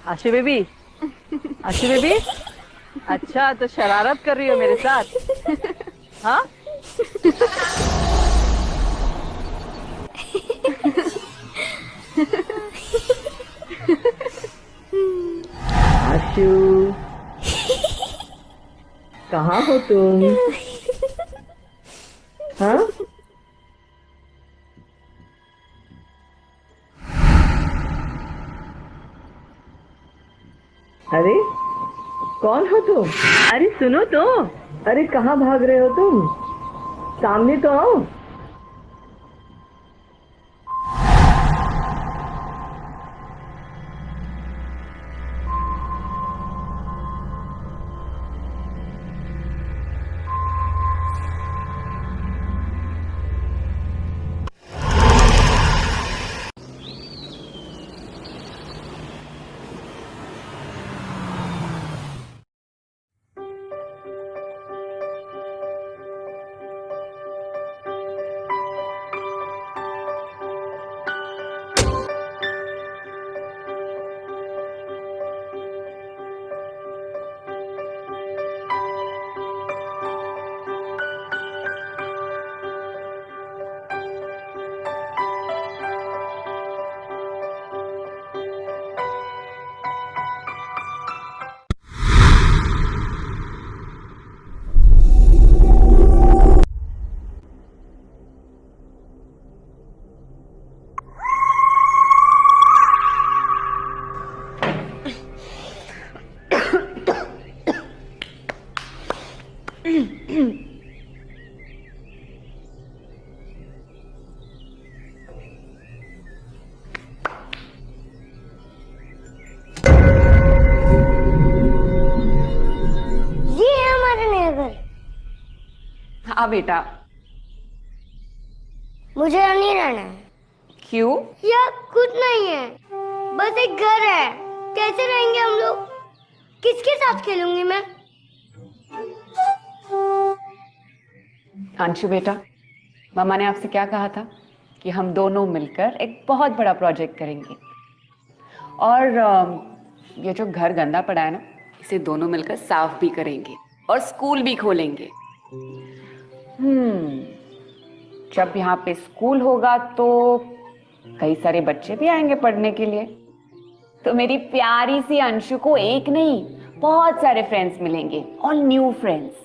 आशी बेबी, आशी बेबी, अच्छा तो शरारत कर रही हो मेरे साथ? हाँ? आशु, कहाँ हो तुम? हाँ? अरे कौन हो तुम? अरे सुनो तो, अरे कहाँ भाग रहे हो तुम? सामने तो आओ। हाँ बेटा। मुझे यहाँ नहीं रहना है। क्यों? यहाँ कुछ नहीं है, बस एक घर है। कैसे रहेंगे हम लोग? किसके साथ खेलूंगी मैं? अंशु बेटा, मामा ने आपसे क्या कहा था कि हम दोनों मिलकर एक बहुत बड़ा प्रोजेक्ट करेंगे, और ये जो घर गंदा पड़ा है ना, इसे दोनों मिलकर साफ भी करेंगे और स्कूल भी खोलेंगे। जब यहाँ पे स्कूल होगा तो कई सारे बच्चे भी आएंगे पढ़ने के लिए, तो मेरी प्यारी सी अंशु को एक नहीं बहुत सारे फ्रेंड्स मिलेंगे, ऑल न्यू फ्रेंड्स।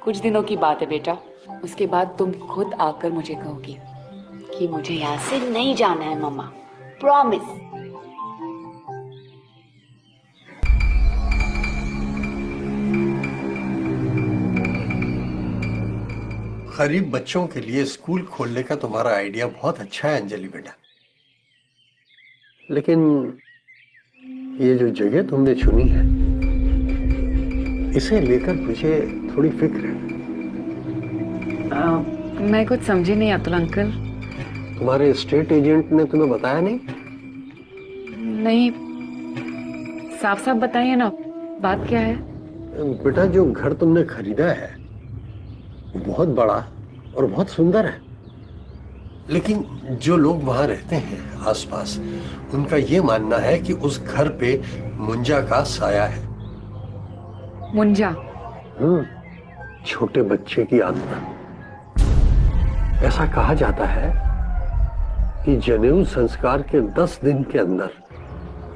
कुछ दिनों की बात है बेटा, उसके बाद तुम खुद आकर मुझे कहोगी कि मुझे यहाँ से नहीं जाना है मम्मा, प्रॉमिस। गरीब बच्चों के लिए स्कूल खोलने का तुम्हारा आइडिया बहुत अच्छा है अंजलि बेटा, लेकिन ये जो जगह तुमने चुनी है, इसे लेकर मुझे थोड़ी फिक्र है। मैं कुछ समझी नहीं अतुल अंकल। तुम्हारे स्टेट एजेंट ने तुम्हें बताया नहीं? नहीं, साफ साफ बताइए ना, बात क्या है? बेटा, जो घर तुमने खरीदा है वो बहुत बड़ा और बहुत सुंदर है, लेकिन जो लोग वहां रहते हैं आसपास, उनका ये मानना है कि उस घर पे मुंजा का साया है। मुंजा? छोटे बच्चे की आत्मा। ऐसा कहा जाता है कि जनेऊ संस्कार के 10 दिन के अंदर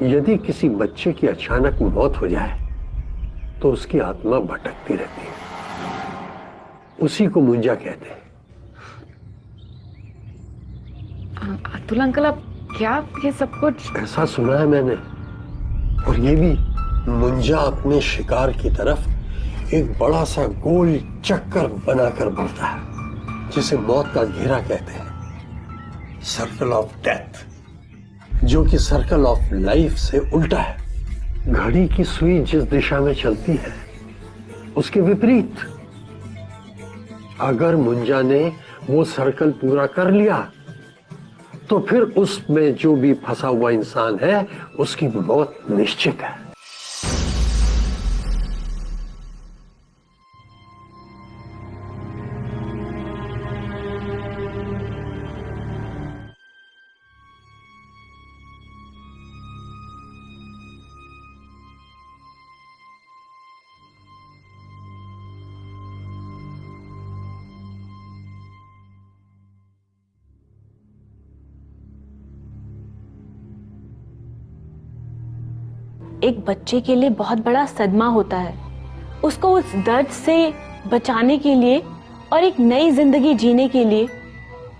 यदि किसी बच्चे की अचानक मौत हो जाए तो उसकी आत्मा भटकती रहती है, उसी को मुंजा कहते हैं। अतुल अंकल, आप क्या ये सब कुछ? ऐसा सुना है मैंने, और ये भी मुंजा अपने शिकार की तरफ एक बड़ा सा गोल चक्कर बनाकर बढ़ता है, जिसे मौत का घेरा कहते हैं, सर्कल ऑफ डेथ, जो कि सर्कल ऑफ लाइफ से उल्टा है। घड़ी की सुई जिस दिशा में चलती है उसके विपरीत। अगर मुंजा ने वो सर्कल पूरा कर लिया तो फिर उसमें जो भी फंसा हुआ इंसान है उसकी मौत निश्चित है। एक बच्चे के लिए बहुत बड़ा सदमा होता है। उसको उस दर्द से बचाने के लिए और एक नई जिंदगी जीने के लिए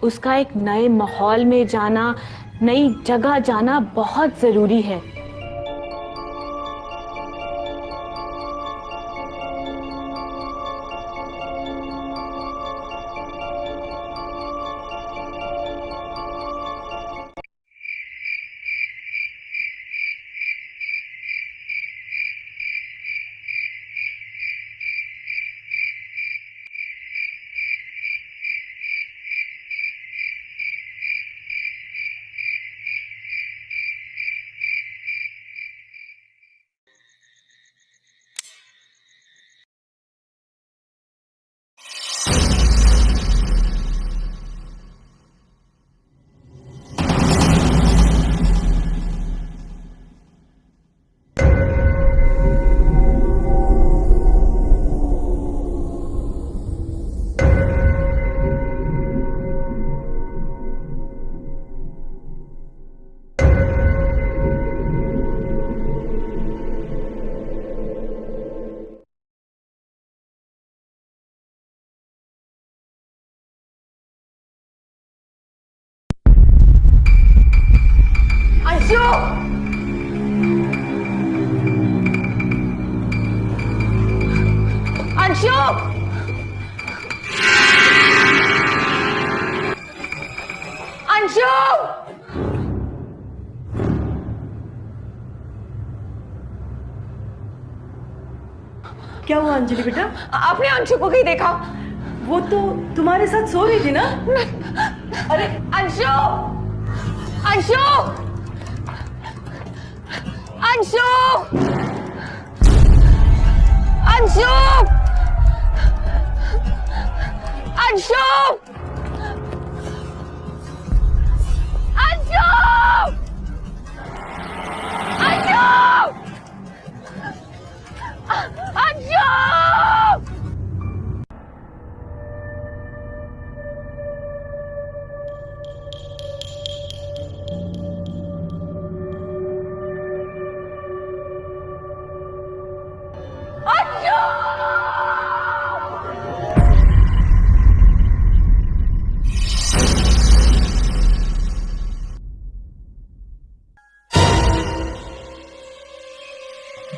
उसका एक नए माहौल में जाना, नई जगह जाना बहुत जरूरी है। अंशु! अंशु! क्या हुआ अंजलि बेटा? आपने अंशु को कहीं देखा? वो तो तुम्हारे साथ सो रही थी ना? अरे अंशु! अंशु! अंशु! अंशु! अंशु! अंशु! अंशु!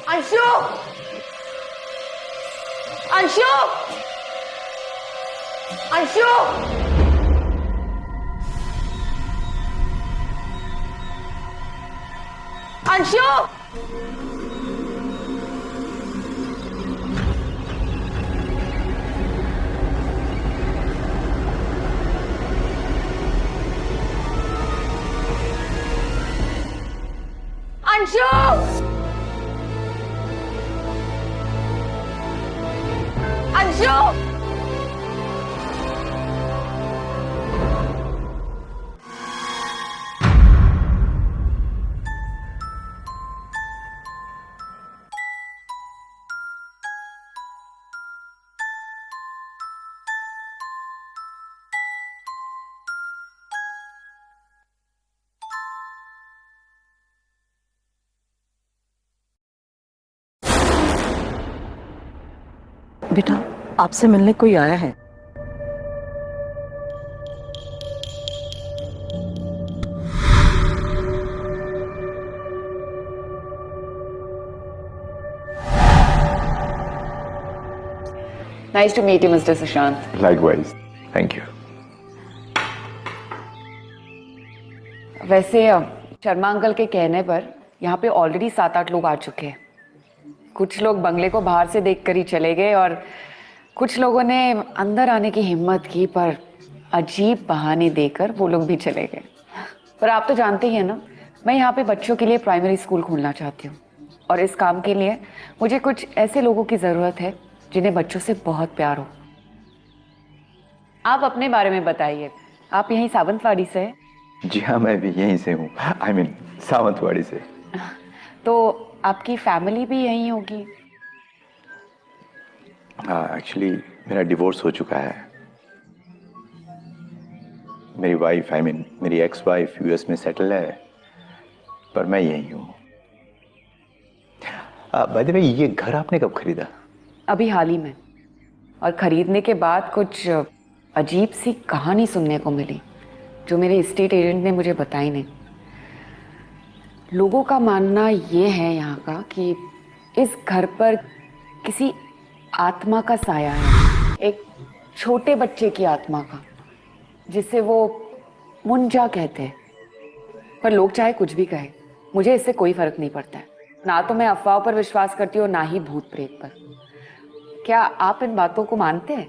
अंशु! अंशु! अंशु! अंशु! अंशु! अंशु! अंशु! बेटा, आपसे मिलने कोई आया है। Nice to meet you, Mr. Sushant. Likewise. Thank you. वैसे शर्मा अंकल के कहने पर यहाँ पे ऑलरेडी 7-8 लोग आ चुके हैं। कुछ लोग बंगले को बाहर से देखकर ही चले गए और कुछ लोगों ने अंदर आने की हिम्मत की, पर अजीब बहाने देकर वो लोग भी चले गए। पर आप तो जानते ही हैं ना, मैं यहाँ पे बच्चों के लिए प्राइमरी स्कूल खोलना चाहती हूँ और इस काम के लिए मुझे कुछ ऐसे लोगों की ज़रूरत है जिन्हें बच्चों से बहुत प्यार हो। आप अपने बारे में बताइए, आप यहीं सावंतवाड़ी से हैं? जी हाँ, मैं भी यहीं से हूँ। I mean, सावंतवाड़ी से। तो आपकी फैमिली भी यहीं होगी? हाँ, एक्चुअली मेरा डिवोर्स हो चुका है। मेरी वाइफ, I mean, मेरी एक्स वाइफ यूएस में सेटल है, पर मैं यहीं हूँ। बाय द वे, ये घर आपने कब खरीदा? अभी हाल ही में। और खरीदने के बाद कुछ अजीब सी कहानी सुनने को मिली जो मेरे एस्टेट एजेंट ने मुझे बताई नहीं। लोगों का मानना ये है यहाँ का कि इस घर पर किसी आत्मा का साया है, एक छोटे बच्चे की आत्मा का, जिसे वो मुंजा कहते हैं। पर लोग चाहे कुछ भी कहे, मुझे इससे कोई फर्क नहीं पड़ता है। ना तो मैं अफवाहों पर विश्वास करती हूँ, ना ही भूत प्रेत पर। क्या आप इन बातों को मानते हैं?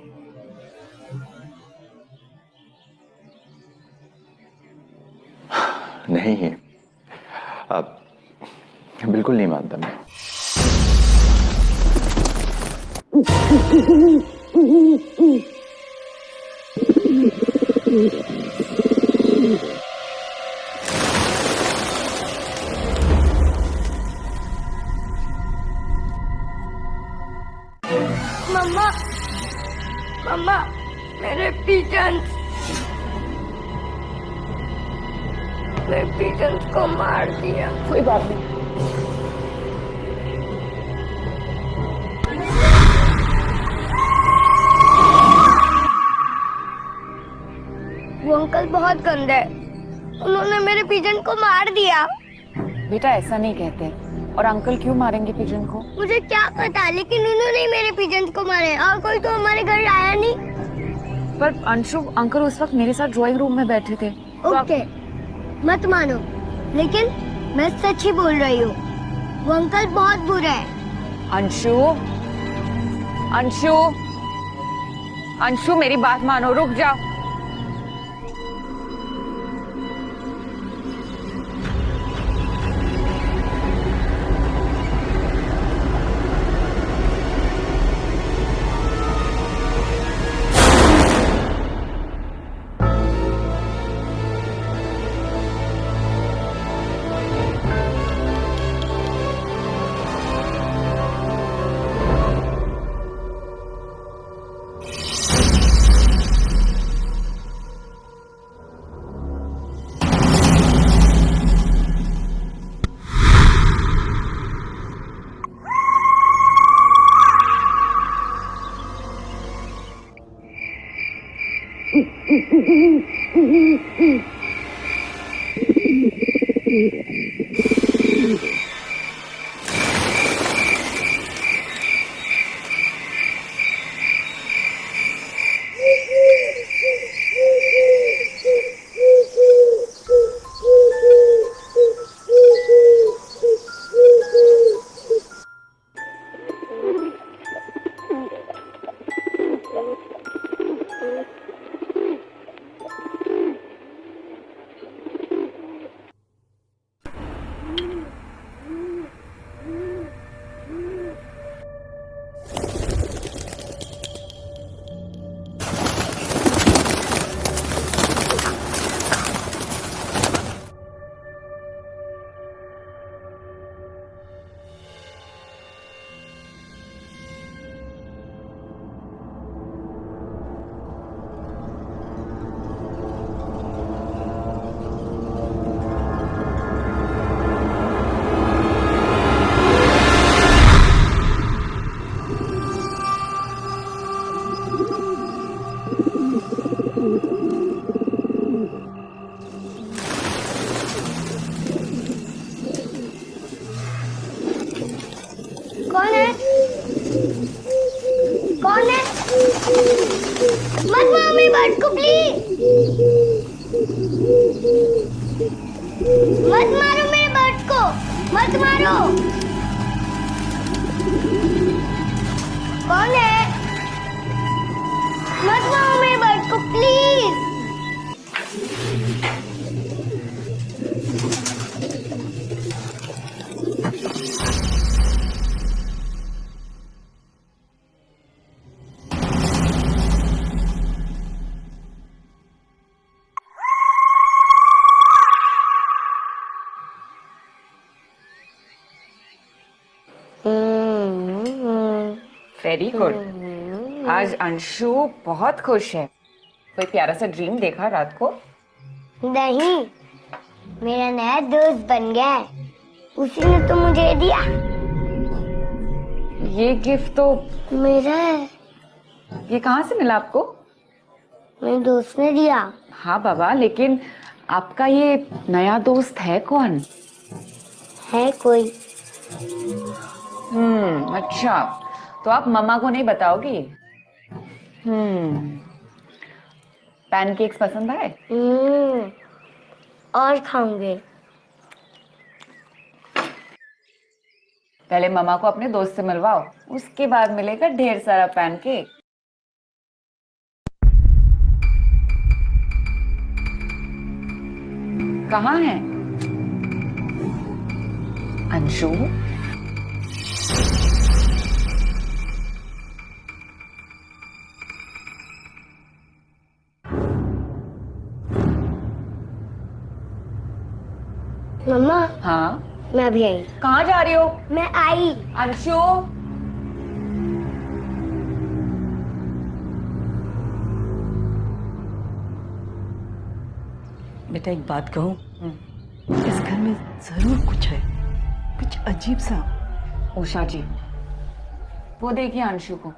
नहीं, अब बिल्कुल नहीं मानता मैं। मम्मा मम्मा, मेरे पिजन्स को मार दिया। कोई बात नहीं। वो अंकल बहुत गंदे हैं, उन्होंने मेरे पिजन को मार दिया। बेटा ऐसा नहीं कहते। और अंकल क्यों मारेंगे पिजन को? मुझे क्या पता, लेकिन उन्होंने ही मेरे पिजन को मारे और कोई तो हमारे घर आया नहीं। पर अंशु, अंकल उस वक्त मेरे साथ ड्राइंग रूम में बैठे थे। ओके, मत मानो, लेकिन मैं सच ही बोल रही हूँ। वो अंकल बहुत बुरे हैं। अंशु, अंशु, अंशु, मेरी बात मानो, रुक जाओ। कौन है? कौन है? मत मारो मेरे बर्ड को प्लीज। मत मारो मेरे बर्ड को, मत मारो। कौन है? मत मारो मेरे बर्ड को प्लीज। Very good. आज अंशु बहुत खुश है। कोई प्यारा सा ड्रीम देखा रात को? नहीं, मेरा नया दोस्त बन गया है, उसी ने तो मुझे दिया। ये गिफ्ट तो मेरा है, ये कहाँ से मिला आपको? मेरे दोस्त ने दिया। हाँ बाबा, लेकिन आपका ये नया दोस्त है कौन? है कोई? अच्छा, तो आप मम्मा को नहीं बताओगी? पैनकेक्स पसंद आए? और खाऊंगे। पहले मम्मा को अपने दोस्त से मिलवाओ, उसके बाद मिलेगा ढेर सारा पैनकेक। कहाँ है अंशु? मम्मा, हाँ, मैं अभी आई। कहाँ जा रही हो? मैं आई। अंशु, बेटा एक बात कहूँ, इस घर में जरूर कुछ है, कुछ अजीब सा। उषा जी, वो देखिए अंशु को,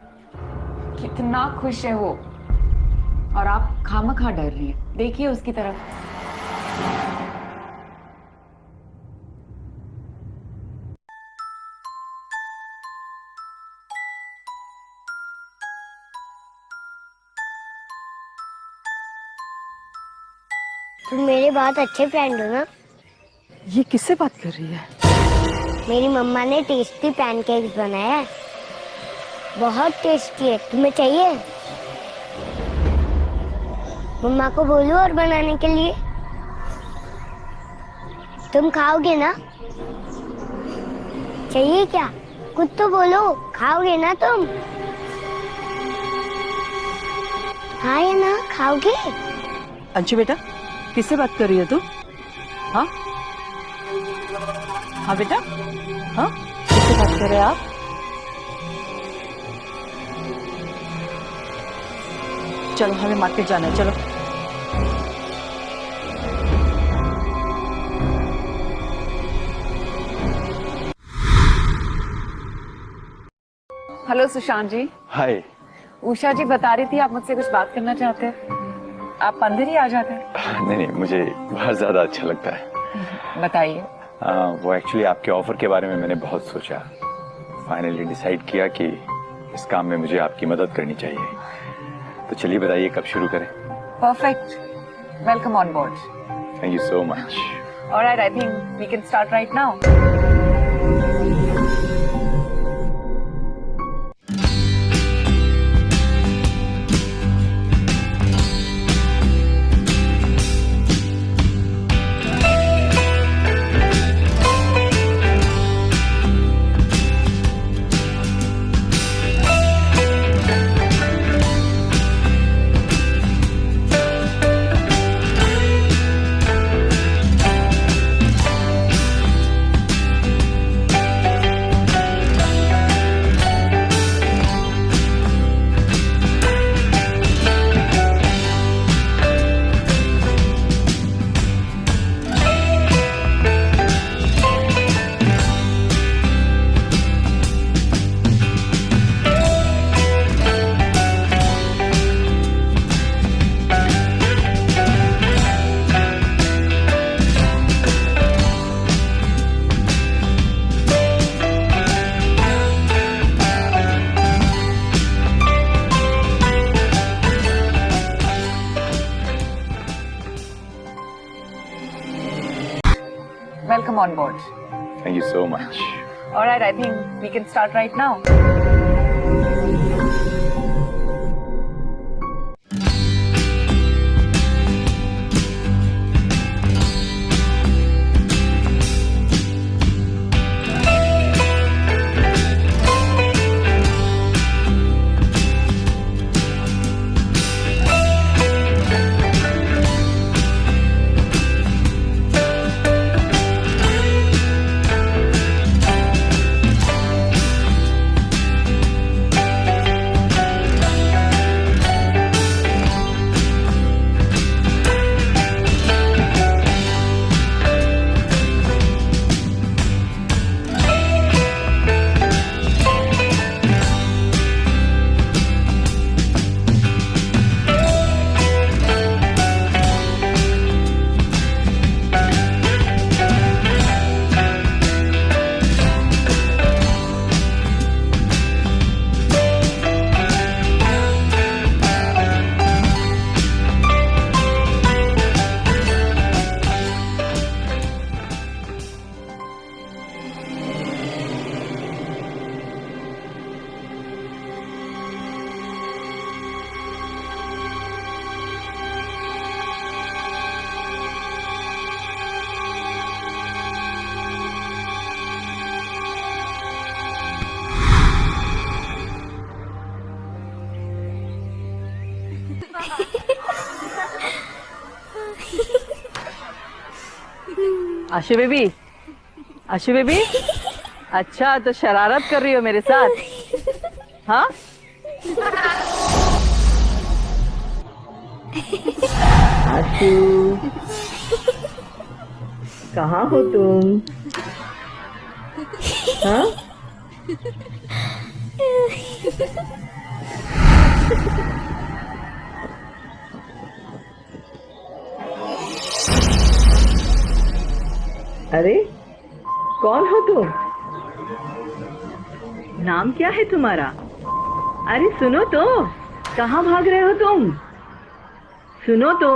कितना खुश है वो, और आप खामखा डर रही हैं। देखिए उसकी तरफ। तुम मेरे बहुत अच्छे फ्रेंड हो ना। ये किससे बात कर रही है? मेरी मम्मा ने टेस्टी पैनकेक्स बनाया है, बहुत टेस्टी है। तुम्हें चाहिए? मम्मा को बोलो और बनाने के लिए। तुम खाओगे ना? चाहिए क्या? कुछ तो बोलो, खाओगे ना तुम? हाँ या ना, खाओगे? अंशु बेटा, किससे बात कर रही है तू? हाँ हाँ बेटा, हाँ किससे बात कर रहे हैं आप? चलो हमें मार्केट जाना है, चलो। हेलो सुशांत जी। हाय। उषा जी बता रही थी आप मुझसे कुछ बात करना चाहते हैं। आप अंदर ही आ जाते हैं। नहीं, मुझे बाहर ज़्यादा अच्छा लगता है। बताइए। वो एक्चुअली आपके ऑफर के बारे में मैंने बहुत सोचा, फाइनली डिसाइड किया कि इस काम में मुझे आपकी मदद करनी चाहिए। तो चलिए बताइए कब शुरू करें? Perfect, welcome on board. Thank you so much. Alright, I think we can start right now. Welcome on board. Thank you so much. Alright, I think we can start right now. Ashu baby, Ashu baby, अच्छा तो शरारत कर रही हो मेरे साथ, हाँ? आशु, कहाँ हो तुम? हाँ? अरे कौन हो तुम? नाम क्या है तुम्हारा? अरे सुनो तो, कहाँ भाग रहे हो तुम? सुनो तो।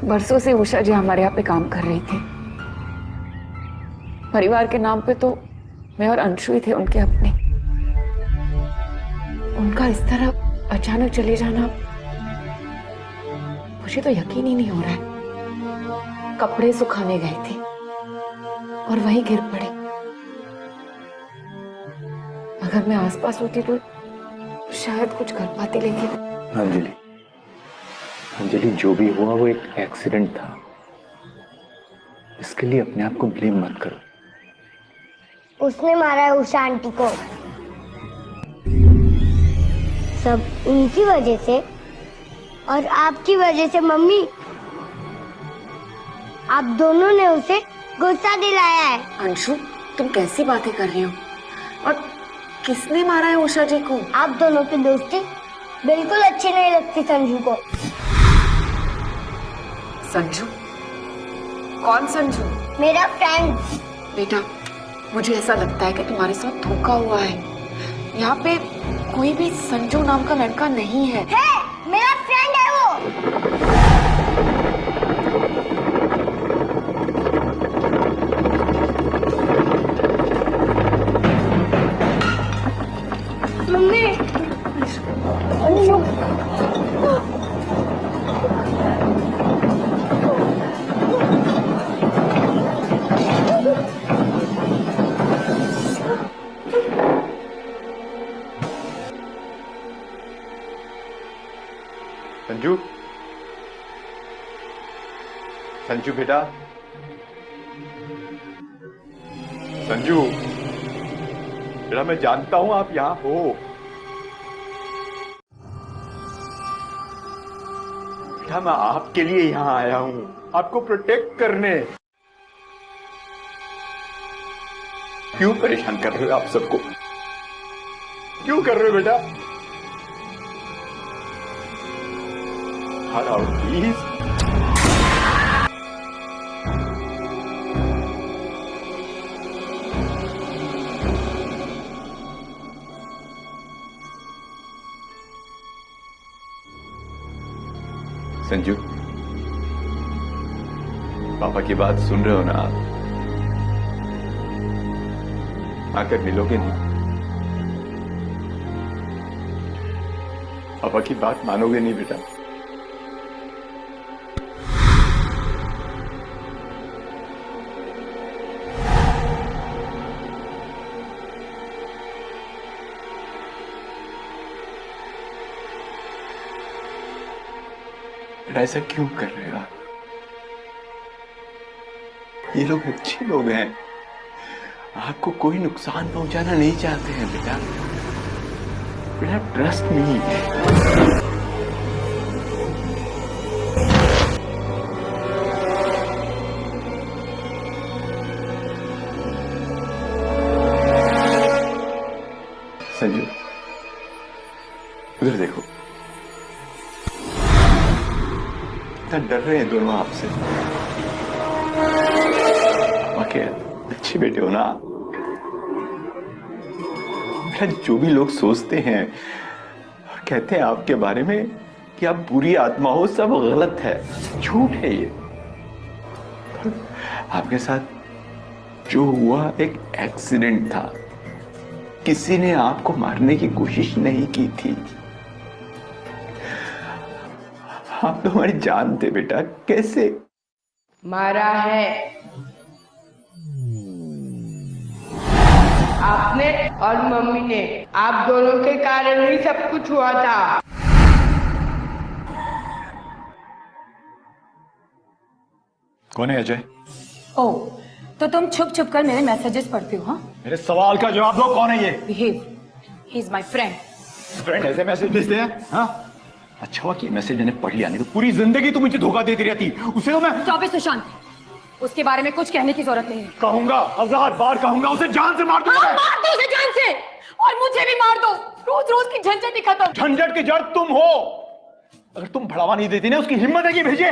बरसों से उषा जी हमारे यहाँ पे काम कर रही थी। परिवार के नाम पे तो मैं और अंशु ही थे उनके अपने। उनका इस तरह अचानक चले जाना मुझे तो यकीन ही नहीं हो रहा है। कपड़े सुखाने गए थे और वहीं गिर पड़े। अगर मैं आसपास होती तो शायद कुछ कर पाती, लेकिन अंजलि, अंजलि जो भी हुआ वो एक एक्सीडेंट था। इसके लिए अपने आप को ब्लेम मत करो। उसने मारा है उषा आंटी को। सब उनकी वजह से और आपकी वजह से मम्मी। आप दोनों ने उसे गुस्सा दिलाया है। अंशु, तुम कैसी बातें कर रही हो? और किसने मारा है उषा जी को? आप दोनों की दोस्ती बिल्कुल अच्छी नहीं लगती संजू को। संजू? कौन संजू? मेरा फ्रेंड। बेटा, मुझे ऐसा लगता है कि तुम्हारे साथ धोखा हुआ है। यहाँ पे कोई भी संजू नाम का लड़का नहीं है। मेरा फ्रेंड है वो। मम्मी, संजू, संजू बेटा, संजू बेटा, मैं जानता हूं आप यहां हो। बेटा, मैं आपके लिए यहां आया हूं, आपको प्रोटेक्ट करने। क्यों परेशान कर रहे हो आप सबको? क्यों कर रहे हो बेटा? हटाओ प्लीज। संजू, पापा की बात सुन रहे हो ना आप? आकर मिलोगे नहीं? पापा की बात मानोगे नहीं बेटा? बेटा ऐसा क्यों कर रहे हो आप? ये लोग अच्छे लोग हैं, आपको कोई नुकसान पहुंचाना नहीं चाहते हैं बेटा। बेटा ट्रस्ट मी। संजू, उधर देखो, कितना डर रहे हैं दोनों आपसे। वाकई अच्छे बेटे हो ना। बेटा जो भी लोग सोचते हैं और कहते हैं आपके बारे में कि आप बुरी आत्मा हो, सब गलत है, झूठ है ये। आपके साथ जो हुआ एक एक्सीडेंट था, किसी ने आपको मारने की कोशिश नहीं की थी। आप तो हमारी जान थे बेटा, कैसे मारा है आपने और मम्मी ने। आप दोनों के कारण ही सब कुछ हुआ था। कौन है अजय? ओह, तो तुम छुप छुप कर मेरे मैसेजेस पढ़ते हो? हाँ, मेरे सवाल का जवाब दो, कौन है ये? Behave, he is my friend. Friend ऐसे मैसेज भेजते हैं? हाँ, अच्छा हुआ कि मैसेज मैंने पढ़ लिया, नहीं तो पूरी जिंदगी तुम मुझे धोखा देती रहती। उसे तो मैं तो अभी सुशांत, उसके बारे में कुछ कहने की जरूरत नहीं है। कहूंगा, 1000 बार कहूंगा, उसे जान से मार दूंगा। हाँ, मार दो उसे जान से, और मुझे भी मार दो। रोज रोज की झंझट ही खत्म। झंझट की जड़ तुम हो। अगर तुम बढ़ावा नहीं देती ना, उसकी हिम्मत है कि भेजे।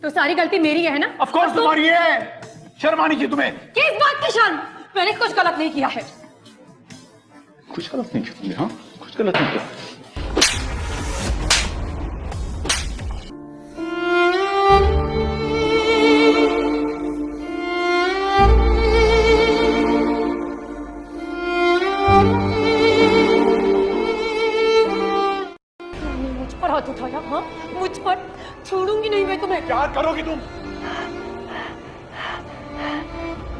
तो सारी गलती मेरी है ना? ऑफ कोर्स तुम्हारी है। शर्म आनी चाहिए तुम्हें। किस बात की शर्म? मैंने कुछ गलत नहीं किया है। कुछ गलत नहीं किया तुमने? हाँ, कुछ गलत नहीं किया। मुझ पर हाथ उठाया? हाँ, मुझ पर? छोड़ूंगी नहीं मैं तुम्हें। क्या करोगी तुम?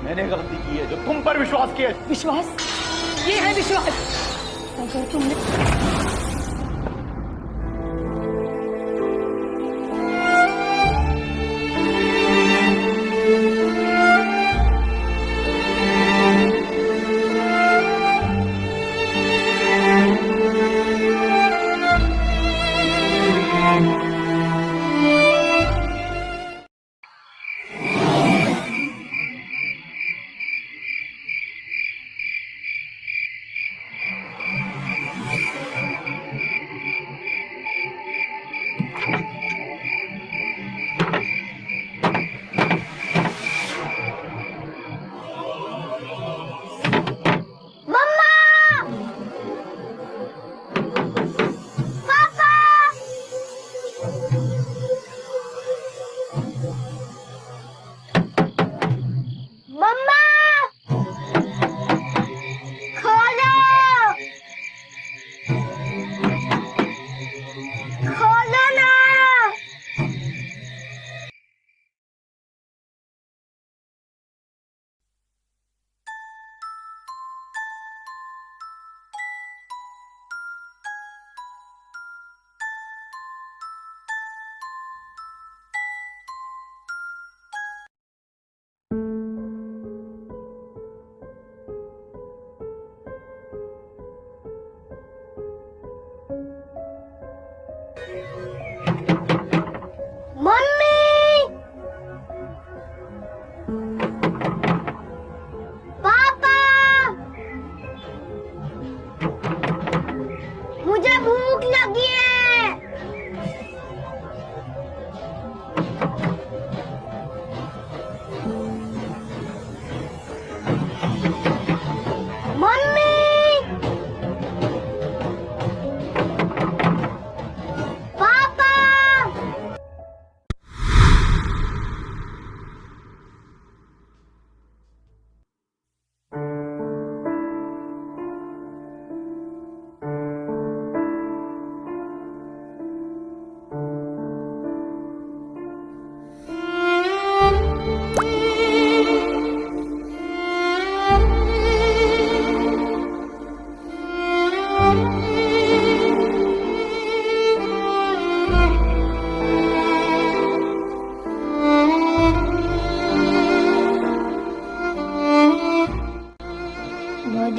मैंने गलती की है जो तुम पर विश्वास किया। विश्वास? ये है विश्वास? अगर तुमने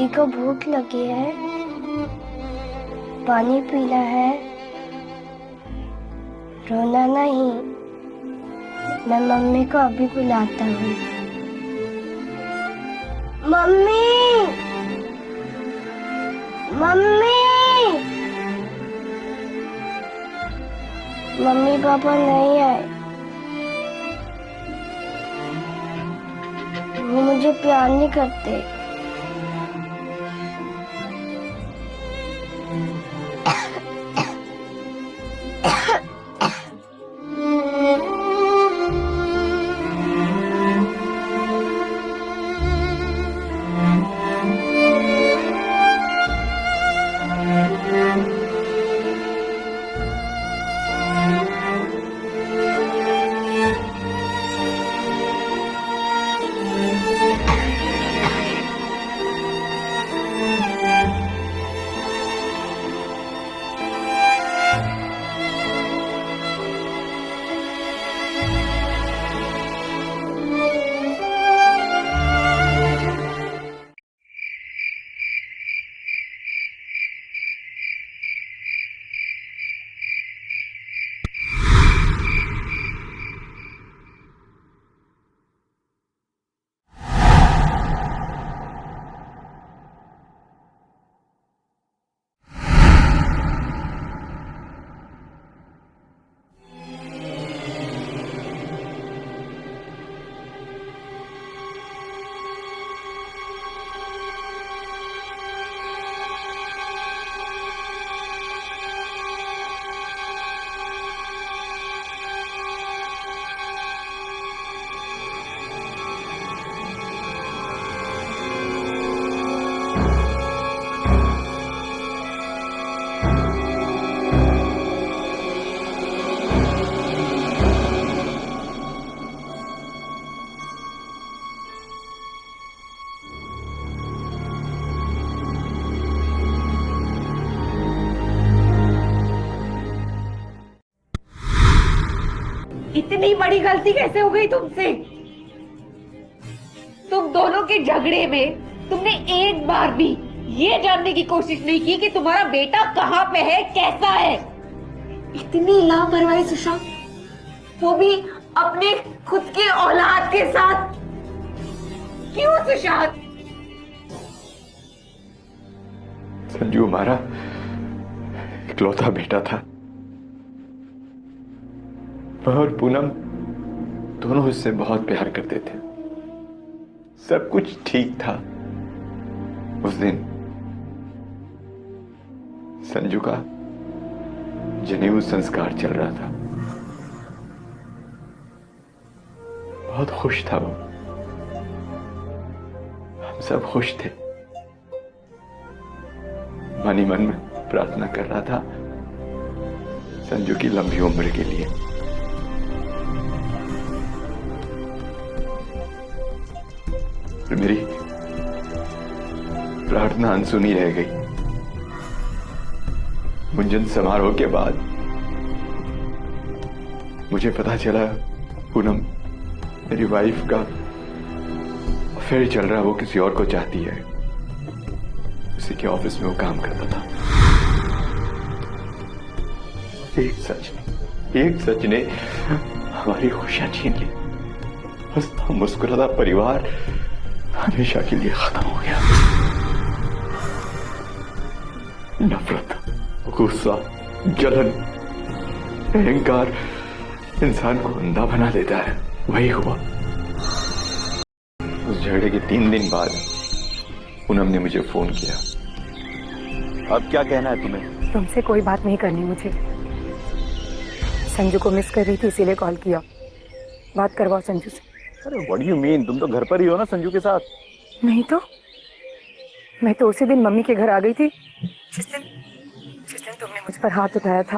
को भूख लगी है, पानी पीना है, रोना नहीं। मैं मम्मी को अभी बुलाता हूँ। मम्मी, मम्मी, मम्मी पापा नहीं आए। वो मुझे प्यार नहीं करते। इतनी बड़ी गलती कैसे हो गई तुमसे? तुम दोनों के झगड़े में तुमने एक बार भी ये जानने की कोशिश नहीं की कि तुम्हारा बेटा कहाँ पे है, कैसा है। इतनी लापरवाही सुशांत, वो भी अपने खुद के औलाद के साथ। क्यों सुशांत? संजू हमारा इकलौता बेटा था। वह और पूनम दोनों उससे बहुत प्यार करते थे। सब कुछ ठीक था। उस दिन संजू का जनेऊ संस्कार चल रहा था। बहुत खुश था वो। हम सब खुश थे। मन ही मन में प्रार्थना कर रहा था संजू की लंबी उम्र के लिए। मेरी प्रार्थना अनसुनी रह गई। मुंजन समारोह के बाद मुझे पता चला पूनम मेरी वाइफ का अफेयर चल रहा, वो किसी और को चाहती है। उसी के ऑफिस में वो काम करता था। एक सच ने हमारी खुशियां छीन ली। हंसता मुस्कुराता परिवार हमेशा के लिए खत्म हो गया। नफरत, गुस्सा, जलन, अहंकार इंसान को अंधा बना देता है। वही हुआ। उस झगड़े के 3 दिन बाद पूनम ने मुझे फोन किया। अब क्या कहना है तुम्हें? तुमसे कोई बात नहीं करनी मुझे। संजू को मिस कर रही थी इसीलिए कॉल किया। बात करवाओ संजू से। अरे व्हाट डू यू मीन? तुम तो घर पर ही हो ना संजू के साथ। नहीं तो मैं तो उसी दिन मम्मी के घर आ गई थी जिस दिन तुमने मुझ पर हाथ उठाया था।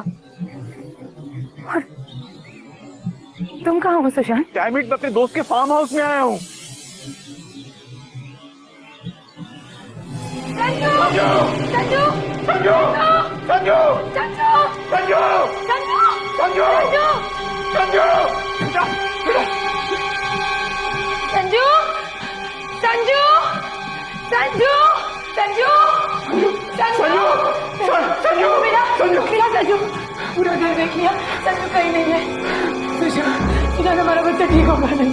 और तुम कहाँ हो सुशांत? डैम इट, मैं अपने दोस्त के फार्म हाउस में आया हूँ। संजू! संजू! संजू! संजू! संजू! संजू! संजू! संजू! संजू! संजू! संजू! किया, संजू कहीं नहीं है। सुशांत हमारा बच्चा ठीक होगा ना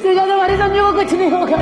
सुशांत हमारे संजू को कुछ नहीं होगा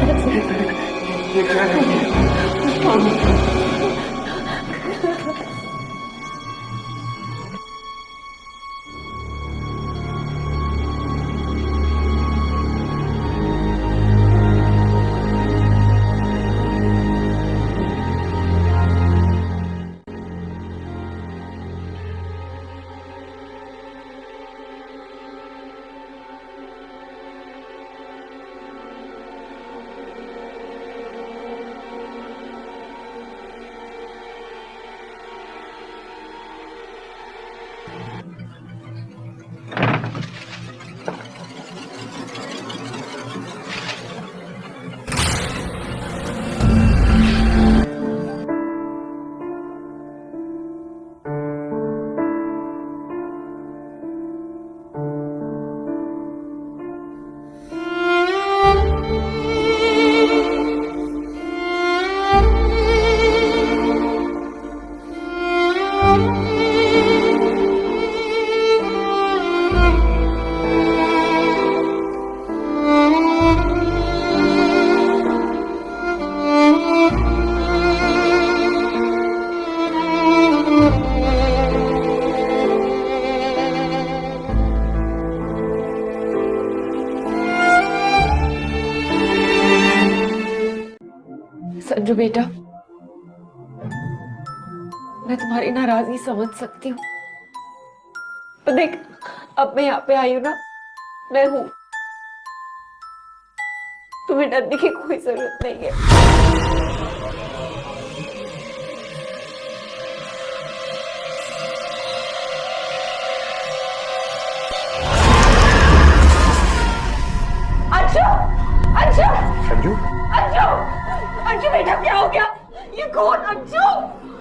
संजू बेटा, मैं तुम्हारी नाराजगी समझ सकती हूँ, पर देख अब मैं यहाँ पे आई हूँ ना, मैं हूँ, तुम्हें डरने की कोई जरूरत नहीं है। अंशु, अंशु, संजू, अंशु, अंशु बेटा क्या हो गया? ये कौन? अंशु,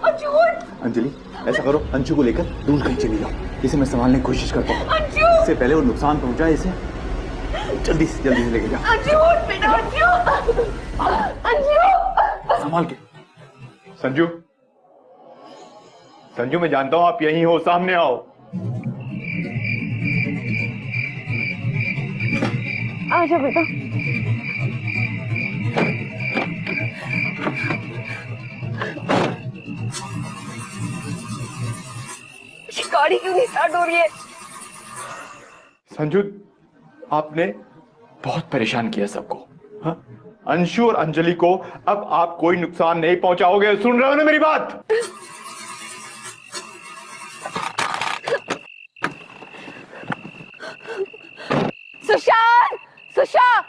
अंशु उठ। अंजलि ऐसा करो, अंशु को लेकर दूर कहीं चली जाओ, इसे मैं संभालने की कोशिश करता हूँ। अंशु, इससे पहले वो नुकसान पहुंचाए इसे, जल्दी से लेके जाओ। अंशु उठ बेटा, अंशु, अंशु संभाल के। संजू, संजू मैं जानता हूं आप यहीं हो, सामने आओ। आजा बेटा। गाड़ी क्यों नहीं स्टार्ट हो रही है? संजू, आपने बहुत परेशान किया सबको। हाँ? अंशु और अंजलि को अब आप कोई नुकसान नहीं पहुंचाओगे, सुन रहे हो ना मेरी बात? सुशांत, सुशांत,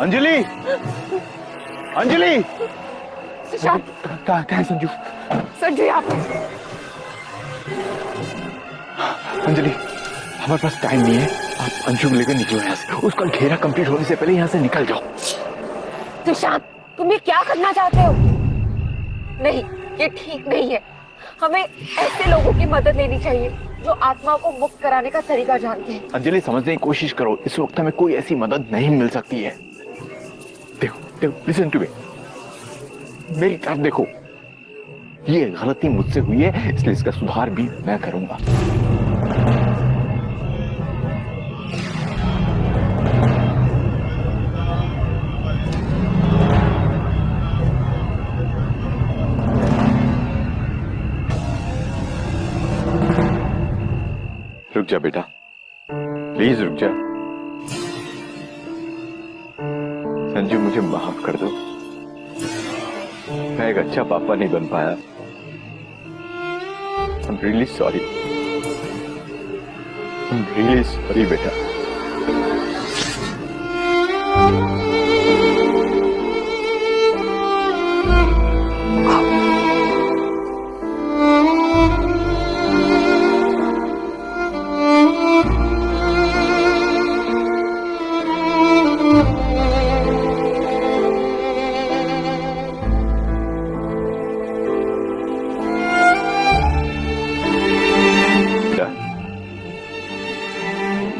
अंजलि, अंजलि, सुशांत, कहाँ है संजू? संजू यहाँ पे। अंजलि, हमारे पास टाइम नहीं है, आप अंशु को लेकर निकलो यहाँ से। उसका घेरा कंप्लीट होने से पहले यहाँ से निकल जाओ। सुशांत, तुम ये क्या करना चाहते हो? नहीं, ये ठीक नहीं है। हमें ऐसे लोगों की मदद लेनी चाहिए जो आत्मा को मुक्त कराने का तरीका जानते हैं। अंजलि, समझने की कोशिश करो, इस वक्त हमें कोई ऐसी मदद नहीं मिल सकती है। देखो, देखो, लिसन टू मी, मेरी तरफ देखो। ये गलती मुझसे हुई है, इसलिए इसका सुधार भी मैं करूंगा। जा बेटा, प्लीज रुक जा। संजू मुझे माफ कर दो, मैं एक अच्छा पापा नहीं बन पाया। I'm really sorry. I'm really sorry बेटा।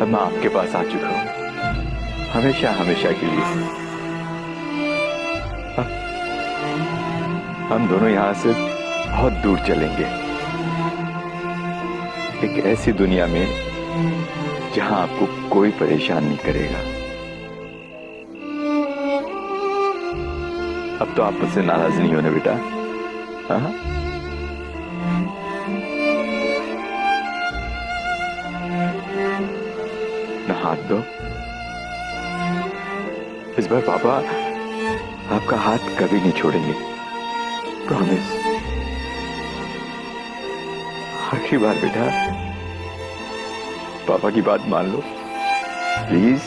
अब मैं आपके पास आ चुका हूं, हमेशा हमेशा के लिए। हम दोनों यहां से बहुत दूर चलेंगे, एक ऐसी दुनिया में जहां आपको कोई परेशान नहीं करेगा। अब तो आप मुझसे नाराज नहीं होने बेटा? हाँ, हाथ दो। इस बार पापा आपका हाथ कभी नहीं छोड़ेंगे, प्रॉमिस। आखिरी बार बेटा, पापा की बात मान लो प्लीज।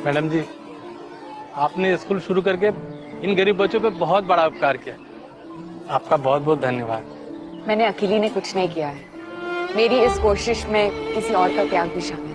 मैडम जी, आपने स्कूल शुरू करके इन गरीब बच्चों पे बहुत बड़ा उपकार किया। आपका बहुत बहुत धन्यवाद। मैंने अकेली ने कुछ नहीं किया है, मेरी इस कोशिश में किसी और का त्याग भी शामिल है।